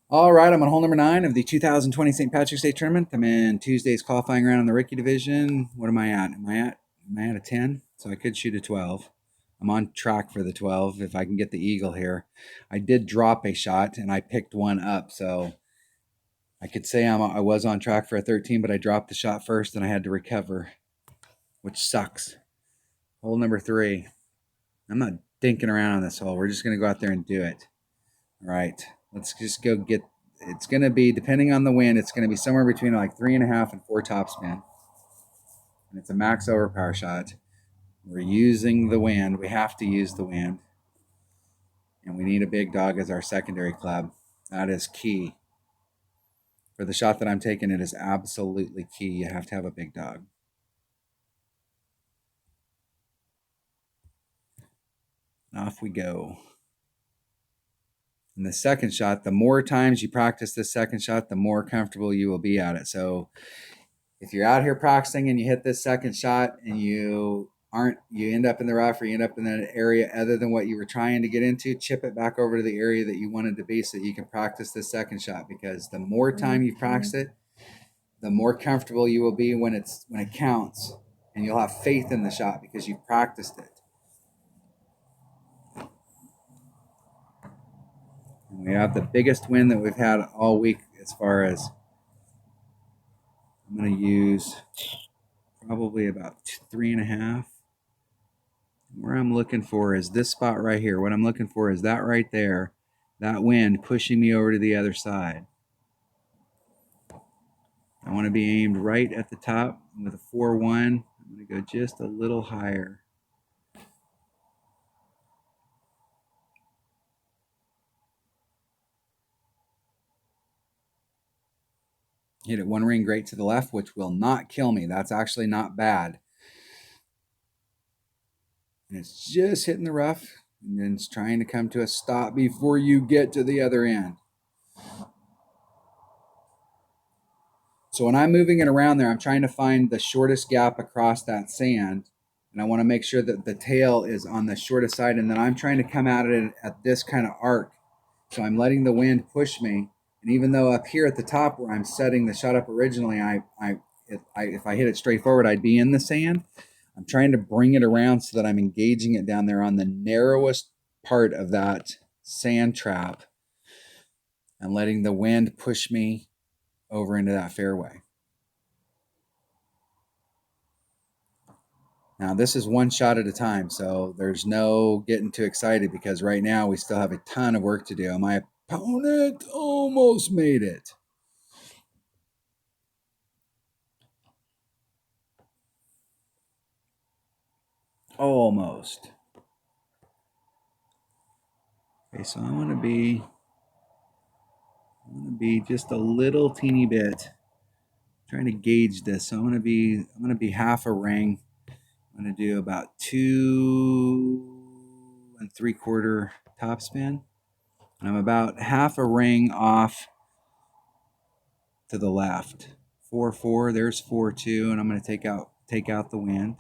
All right, I'm on hole number 9 of the 2020 St. Patrick's Day tournament. I'm in Tuesday's qualifying round in the rookie division. What am I at? Am I at a 10? So I could shoot a 12. I'm on track for the 12 if I can get the eagle here. I did drop a shot and I picked one up, so I could say I was on track for a 13, but I dropped the shot first and I had to recover, which sucks. Hole number 3. I'm not dinking around on this hole. We're just going to go out there and do it. All right, let's just go get. It's going to be, depending on the wind, it's going to be somewhere between like 3.5 and 4 topspin. And it's a max overpower shot. We're using the wind. We have to use the wind. And we need a big dog as our secondary club. That is key. For the shot that I'm taking, it is absolutely key. You have to have a big dog. And off we go. And the second shot, the more times you practice this second shot, the more comfortable you will be at it. So if you're out here practicing and you hit this second shot and you end up in the rough or you end up in an area other than what you were trying to get into, chip it back over to the area that you wanted to be so that you can practice this second shot, because the more time you practice it, the more comfortable you will be when it counts, and you'll have faith in the shot because you've practiced it. And we have the biggest wind that we've had all week as far as, I'm going to use probably about 3.5. Where I'm looking for is this spot right here. What I'm looking for is that right there, that wind pushing me over to the other side. I want to be aimed right at the top with a 4-1. I'm going to go just a little higher. Hit it one ring great to the left, which will not kill me. That's actually not bad. And it's just hitting the rough, and then it's trying to come to a stop before you get to the other end. So when I'm moving it around there, I'm trying to find the shortest gap across that sand, and I want to make sure that the tail is on the shortest side, and then I'm trying to come at it at this kind of arc. So I'm letting the wind push me, and even though up here at the top where I'm setting the shot up originally, if I hit it straight forward, I'd be in the sand. I'm trying to bring it around so that I'm engaging it down there on the narrowest part of that sand trap and letting the wind push me over into that fairway. Now, this is one shot at a time, so there's no getting too excited because right now we still have a ton of work to do. My opponent almost made it. Almost. Okay, so I want to be just a little teeny bit trying to gauge this. So I'm going to be half a ring. I'm going to do about 2 3/4 topspin. And I'm about half a ring off to the left. 4-4, there's 4-2, and I'm going to take out the wind.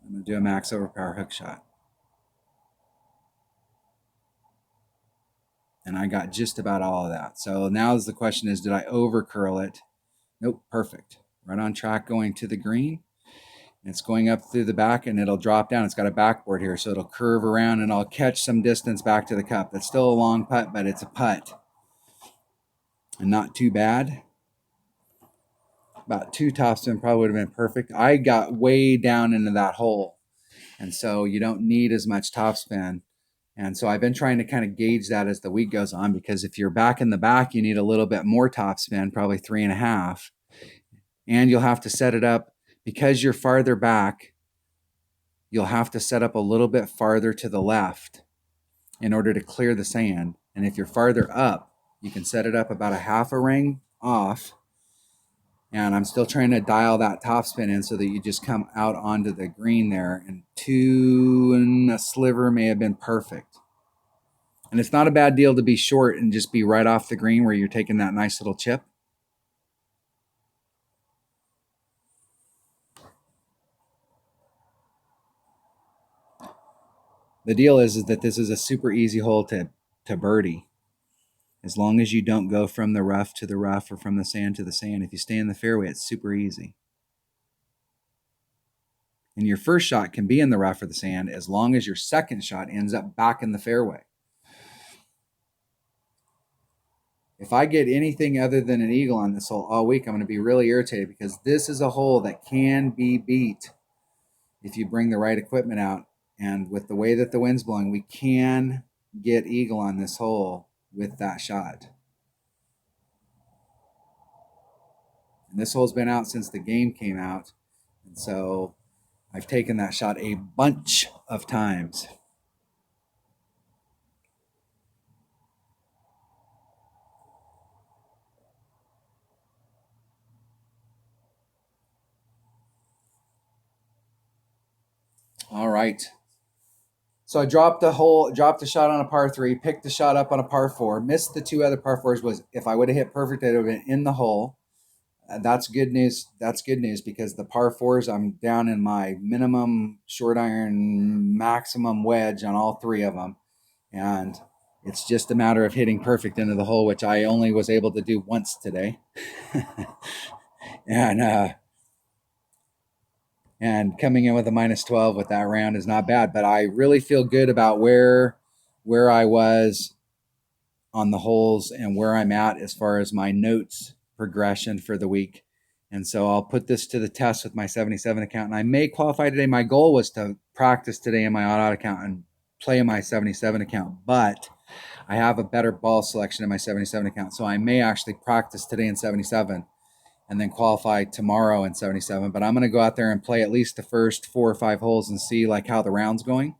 I'm going to do a max overpower hook shot. And I got just about all of that. So now the question is, did I over curl it? Nope, perfect. Right on track going to the green. It's going up through the back and it'll drop down. It's got a backboard here, so it'll curve around and I'll catch some distance back to the cup. That's still a long putt, but it's a putt. And not too bad. About 2 topspin probably would have been perfect. I got way down into that hole, and so you don't need as much topspin. And so I've been trying to kind of gauge that as the week goes on, because if you're back in the back, you need a little bit more topspin, probably 3.5. And you'll have to set it up because you're farther back. You'll have to set up a little bit farther to the left in order to clear the sand. And if you're farther up, you can set it up about a half a ring off. And I'm still trying to dial that topspin in so that you just come out onto the green there. And 2 and a sliver may have been perfect. And it's not a bad deal to be short and just be right off the green where you're taking that nice little chip. The deal is that this is a super easy hole to to birdie. As long as you don't go from the rough to the rough or from the sand to the sand, if you stay in the fairway, it's super easy. And your first shot can be in the rough or the sand as long as your second shot ends up back in the fairway. If I get anything other than an eagle on this hole all week, I'm going to be really irritated, because this is a hole that can be beat if you bring the right equipment out. And with the way that the wind's blowing, we can get eagle on this hole with that shot. And this hole's been out since the game came out. And so I've taken that shot a bunch of times. All right. So I dropped the shot on a par 3, picked the shot up on a par 4, missed the 2 other par 4s. Was if I would have hit perfect, it would have been in the hole. That's good news. That's good news, because the par 4s, I'm down in my minimum short iron maximum wedge on all 3 of them. And it's just a matter of hitting perfect into the hole, which I only was able to do once today. And coming in with a -12 with that round is not bad, but I really feel good about where I was on the holes and where I'm at as far as my notes progression for the week. And so I'll put this to the test with my 77 account, and I may qualify today. My goal was to practice today in my odd account and play in my 77 account, but I have a better ball selection in my 77 account, so I may actually practice today in 77 and then qualify tomorrow in 77. But I'm going to go out there and play at least the first 4 or 5 holes and see like how the round's going.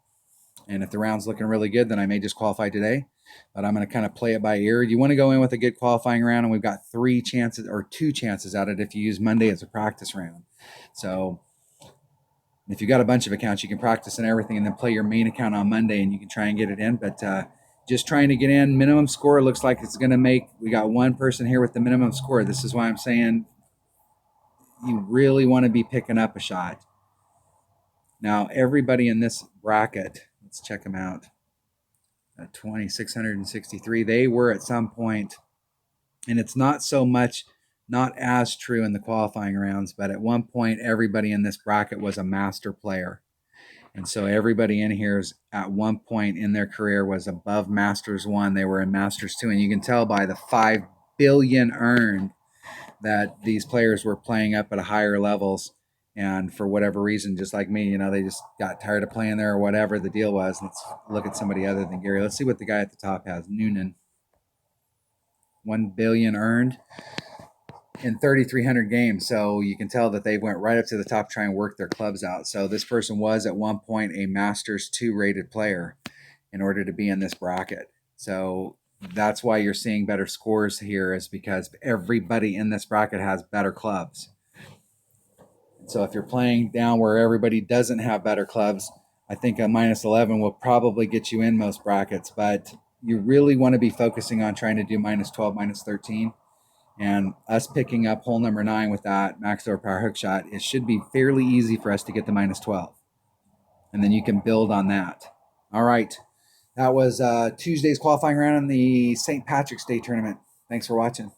And if the round's looking really good, then I may just qualify today. But I'm going to kind of play it by ear. You want to go in with a good qualifying round, and we've got 2 chances at it if you use Monday as a practice round. So if you got a bunch of accounts, you can practice and everything and then play your main account on Monday, and you can try and get it in. But just trying to get in. Minimum score looks like it's going to make, we got one person here with the minimum score. This is why I'm saying you really want to be picking up a shot. Now, everybody in this bracket, let's check them out. 2,663, they were at some point, and it's not as true in the qualifying rounds, but at one point, everybody in this bracket was a master player. And so everybody in here is at one point in their career was above Masters 1. They were in Masters 2. And you can tell by the $5 billion earned that these players were playing up at higher levels. And for whatever reason, just like me, they just got tired of playing there or whatever the deal was. Let's look at somebody other than Gary. Let's see what the guy at the top has. Noonan. $1 billion earned in 3,300 games. So you can tell that they went right up to the top trying to work their clubs out. So this person was at one point a Masters 2 rated player in order to be in this bracket. So that's why you're seeing better scores here, is because everybody in this bracket has better clubs. So if you're playing down where everybody doesn't have better clubs, I think a -11 will probably get you in most brackets, but you really want to be focusing on trying to do -12, -13. And us picking up hole number 9 with that max over power hook shot, it should be fairly easy for us to get the -12. And then you can build on that. All right. That was Tuesday's qualifying round in the St. Patrick's Day tournament. Thanks for watching.